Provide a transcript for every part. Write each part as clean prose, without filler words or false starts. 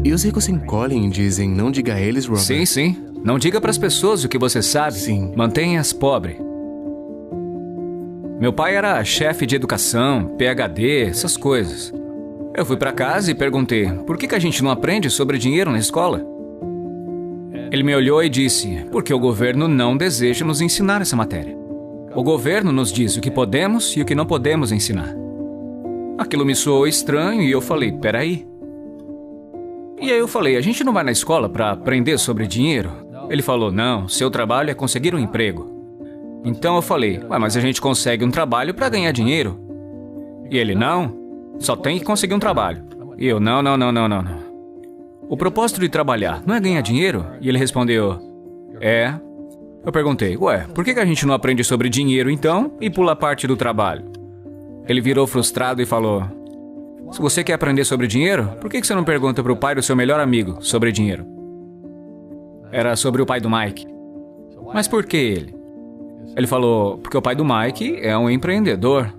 E os ricos se encolhem e dizem, não diga a eles, Robert. Sim, sim. Não diga para as pessoas o que você sabe. Sim. Mantenha-as pobres. Meu pai era chefe de educação, PhD, essas coisas. Eu fui para casa e perguntei, por que a gente não aprende sobre dinheiro na escola? Ele me olhou e disse, porque o governo não deseja nos ensinar essa matéria. O governo nos diz o que podemos e o que não podemos ensinar. Aquilo me soou estranho e eu falei, peraí. E aí eu falei, a gente não vai na escola para aprender sobre dinheiro? Ele falou, não, seu trabalho é conseguir um emprego. Então eu falei, mas a gente consegue um trabalho para ganhar dinheiro. E ele, não, só tem que conseguir um trabalho. E eu, não. O propósito de trabalhar não é ganhar dinheiro? E ele respondeu, é. Eu perguntei, por que a gente não aprende sobre dinheiro então e pula a parte do trabalho? Ele virou frustrado e falou, se você quer aprender sobre dinheiro, por que você não pergunta para o pai do seu melhor amigo sobre dinheiro? Era sobre o pai do Mike. Mas por que ele? Ele falou, porque o pai do Mike é um empreendedor.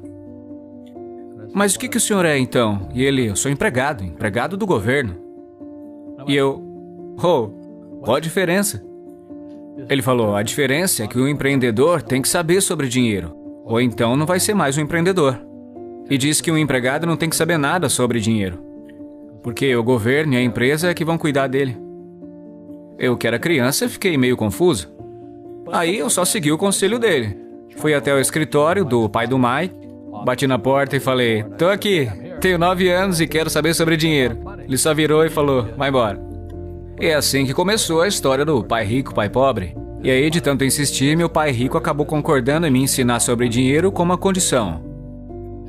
Mas o que o senhor é então? E ele, eu sou empregado do governo. E eu, qual a diferença? Ele falou, a diferença é que o empreendedor tem que saber sobre dinheiro, ou então não vai ser mais um empreendedor. E diz que um empregado não tem que saber nada sobre dinheiro, porque o governo e a empresa é que vão cuidar dele. Eu, que era criança, fiquei meio confuso. Aí eu só segui o conselho dele. Fui até o escritório do pai do Mike, bati na porta e falei, tô aqui, tenho 9 anos e quero saber sobre dinheiro. Ele só virou e falou, vai embora. E é assim que começou a história do pai rico, pai pobre. E aí, de tanto insistir, meu pai rico acabou concordando em me ensinar sobre dinheiro com uma condição.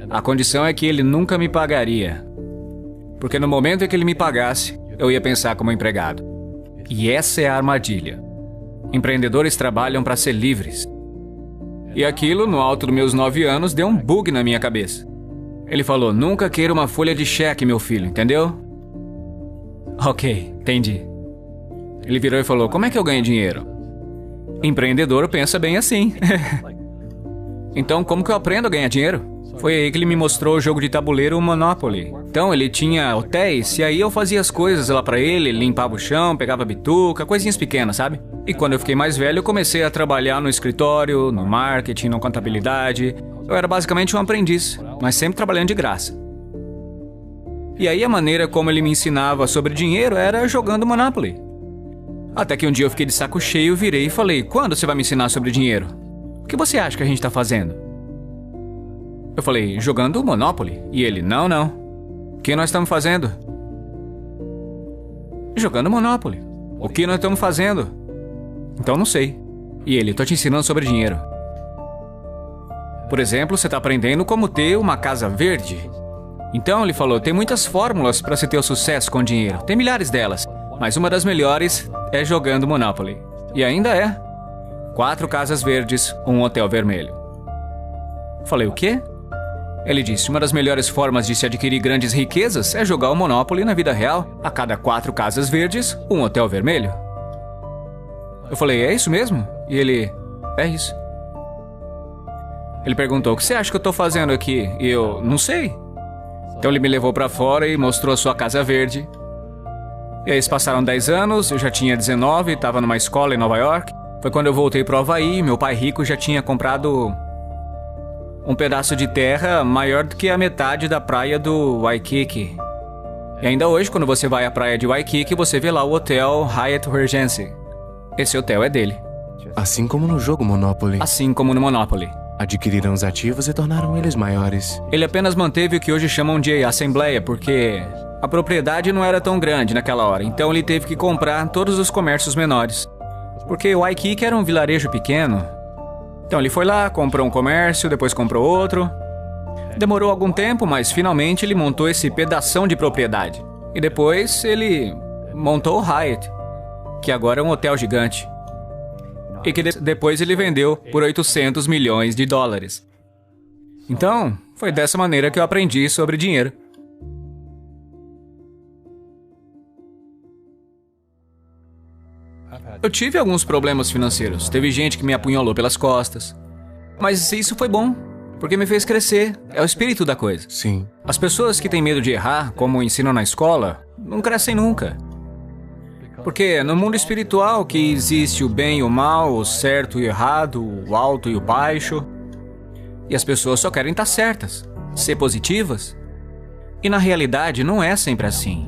A condição é que ele nunca me pagaria. Porque no momento em que ele me pagasse, eu ia pensar como empregado. E essa é a armadilha. Empreendedores trabalham para ser livres. E aquilo, no alto dos meus 9 anos, deu um bug na minha cabeça. Ele falou, nunca queira uma folha de cheque, meu filho, entendeu? Ok, entendi. Ele virou e falou, como é que eu ganho dinheiro? Empreendedor pensa bem assim. Então, como que eu aprendo a ganhar dinheiro? Foi aí que ele me mostrou o jogo de tabuleiro Monopoly. Então, ele tinha hotéis, e aí eu fazia as coisas lá pra ele, limpava o chão, pegava bituca, coisinhas pequenas, sabe? E quando eu fiquei mais velho, eu comecei a trabalhar no escritório, no marketing, na contabilidade. Eu era basicamente um aprendiz, mas sempre trabalhando de graça. E aí a maneira como ele me ensinava sobre dinheiro era jogando Monopoly. Até que um dia eu fiquei de saco cheio, virei e falei, quando você vai me ensinar sobre dinheiro? O que você acha que a gente tá fazendo? Eu falei, jogando Monopoly. E ele, não. O que nós estamos fazendo? Jogando Monopoly. O que nós estamos fazendo? Então não sei. E ele, tô te ensinando sobre dinheiro. Por exemplo, você tá aprendendo como ter uma casa verde. Então ele falou, tem muitas fórmulas para se ter o sucesso com dinheiro. Tem milhares delas. Mas uma das melhores é jogando Monopoly. E ainda é. 4 casas verdes, um hotel vermelho. Falei, o quê? Ele disse, uma das melhores formas de se adquirir grandes riquezas é jogar o Monopoly na vida real. A cada 4 casas verdes, um hotel vermelho. Eu falei, é isso mesmo? E ele, é isso. Ele perguntou, o que você acha que eu tô fazendo aqui? E eu, não sei. Então ele me levou pra fora e mostrou a sua casa verde. E aí passaram 10 anos, eu já tinha 19, estava numa escola em Nova York. Foi quando eu voltei pro Havaí, meu pai rico já tinha comprado um pedaço de terra maior do que a metade da praia do Waikiki. E ainda hoje, quando você vai à praia de Waikiki, você vê lá o hotel Hyatt Regency. Esse hotel é dele. Assim como no jogo Monopoly. Assim como no Monopoly. Adquiriram os ativos e tornaram eles maiores. Ele apenas manteve o que hoje chamam de assembleia, porque a propriedade não era tão grande naquela hora. Então ele teve que comprar todos os comércios menores. Porque Waikiki era um vilarejo pequeno. Então ele foi lá, comprou um comércio, depois comprou outro. Demorou algum tempo, mas finalmente ele montou esse pedação de propriedade. E depois ele montou o Hyatt, que agora é um hotel gigante. E que depois ele vendeu por 800 milhões de dólares. Então, foi dessa maneira que eu aprendi sobre dinheiro. Eu tive alguns problemas financeiros. Teve gente que me apunhalou pelas costas. Mas isso foi bom, porque me fez crescer. É o espírito da coisa. Sim. As pessoas que têm medo de errar, como ensinam na escola, não crescem nunca. Porque no mundo espiritual que existe o bem e o mal, o certo e o errado, o alto e o baixo. E as pessoas só querem estar certas, ser positivas. E na realidade não é sempre assim.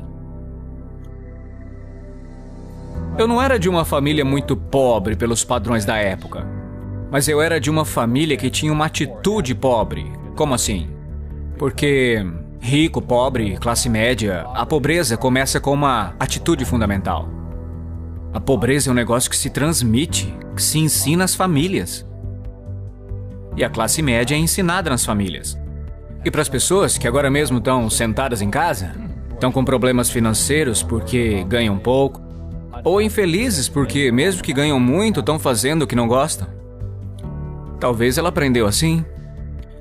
Eu não era de uma família muito pobre pelos padrões da época. Mas eu era de uma família que tinha uma atitude pobre. Como assim? Porque rico, pobre, classe média, a pobreza começa com uma atitude fundamental. A pobreza é um negócio que se transmite, que se ensina às famílias. E a classe média é ensinada nas famílias. E para as pessoas que agora mesmo estão sentadas em casa, estão com problemas financeiros porque ganham pouco, ou infelizes porque, mesmo que ganham muito, estão fazendo o que não gostam. Talvez ela aprendeu assim.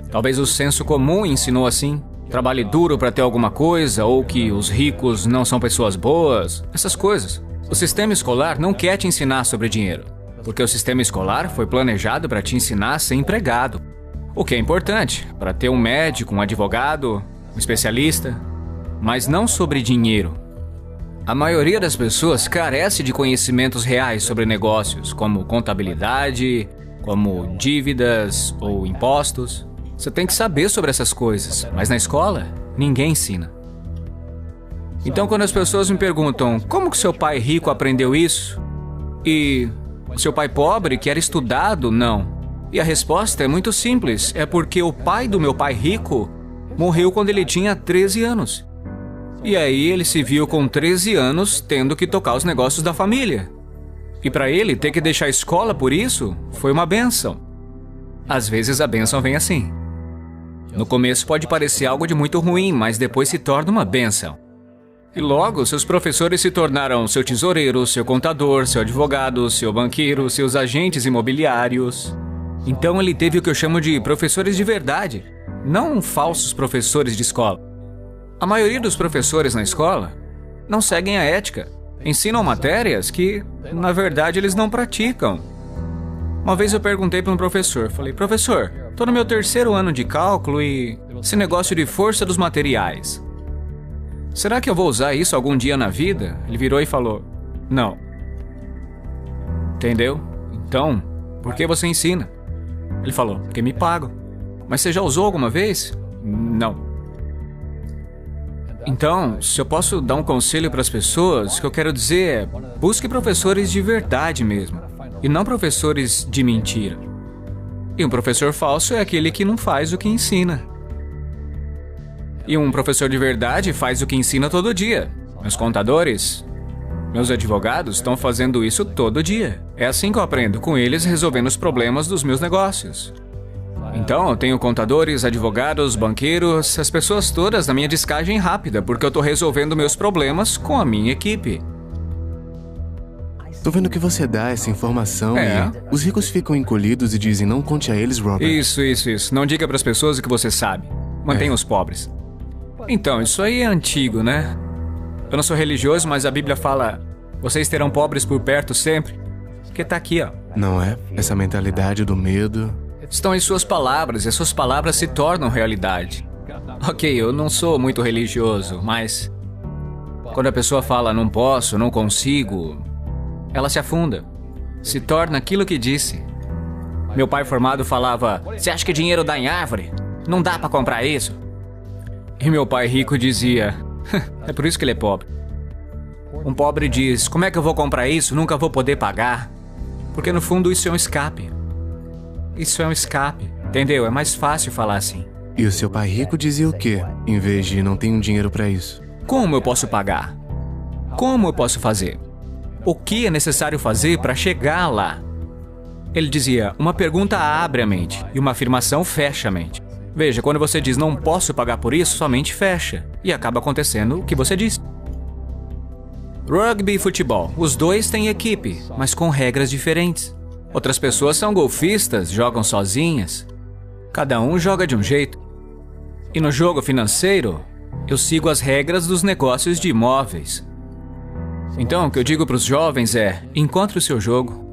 Talvez o senso comum ensinou assim. Trabalhe duro para ter alguma coisa, ou que os ricos não são pessoas boas. Essas coisas. O sistema escolar não quer te ensinar sobre dinheiro, porque o sistema escolar foi planejado para te ensinar a ser empregado. O que é importante, para ter um médico, um advogado, um especialista, mas não sobre dinheiro. A maioria das pessoas carece de conhecimentos reais sobre negócios, como contabilidade, como dívidas ou impostos. Você tem que saber sobre essas coisas, mas na escola, ninguém ensina. Então, quando as pessoas me perguntam como que seu pai rico aprendeu isso? E o seu pai pobre, que era estudado, não. E a resposta é muito simples, é porque o pai do meu pai rico morreu quando ele tinha 13 anos. E aí ele se viu com 13 anos tendo que tocar os negócios da família. E para ele ter que deixar a escola por isso, foi uma bênção. Às vezes a bênção vem assim. No começo pode parecer algo de muito ruim, mas depois se torna uma bênção. E logo, seus professores se tornaram seu tesoureiro, seu contador, seu advogado, seu banqueiro, seus agentes imobiliários. Então ele teve o que eu chamo de professores de verdade, não falsos professores de escola. A maioria dos professores na escola não seguem a ética. Ensinam matérias que, na verdade, eles não praticam. Uma vez eu perguntei para um professor, falei, professor, estou no meu 3º ano de cálculo e esse negócio de força dos materiais. Será que eu vou usar isso algum dia na vida? Ele virou e falou, não. Entendeu? Então, por que você ensina? Ele falou, porque me pagam. Mas você já usou alguma vez? Não. Então, se eu posso dar um conselho para as pessoas, o que eu quero dizer é, busque professores de verdade mesmo, e não professores de mentira. E um professor falso é aquele que não faz o que ensina. E um professor de verdade faz o que ensina todo dia. Meus contadores, meus advogados estão fazendo isso todo dia. É assim que eu aprendo, com eles resolvendo os problemas dos meus negócios. Então, eu tenho contadores, advogados, banqueiros, as pessoas todas na minha descagem rápida, porque eu estou resolvendo meus problemas com a minha equipe. Tô vendo que você dá essa informação e os ricos ficam encolhidos e dizem não conte a eles, Robert. Isso. Não diga para as pessoas o que você sabe. Mantenha os pobres. Então, isso aí é antigo, né? Eu não sou religioso, mas a Bíblia fala, vocês terão pobres por perto sempre. Porque tá aqui, ó. Não é? Essa mentalidade do medo... Estão em suas palavras e as suas palavras se tornam realidade. Ok, eu não sou muito religioso, mas... quando a pessoa fala não posso, não consigo, ela se afunda. Se torna aquilo que disse. Meu pai formado falava, você acha que dinheiro dá em árvore? Não dá pra comprar isso. E meu pai rico dizia, é por isso que ele é pobre. Um pobre diz, como é que eu vou comprar isso? Nunca vou poder pagar. Porque no fundo isso é um escape. Isso é um escape, entendeu? É mais fácil falar assim. E o seu pai rico dizia o quê? Em vez de não tenho dinheiro pra isso. Como eu posso pagar? Como eu posso fazer? O que é necessário fazer para chegar lá? Ele dizia, uma pergunta abre a mente e uma afirmação fecha a mente. Veja, quando você diz não posso pagar por isso, sua mente fecha. E acaba acontecendo o que você disse. Rugby e futebol. Os dois têm equipe, mas com regras diferentes. Outras pessoas são golfistas, jogam sozinhas. Cada um joga de um jeito. E no jogo financeiro, eu sigo as regras dos negócios de imóveis. Então, o que eu digo para os jovens é, encontre o seu jogo.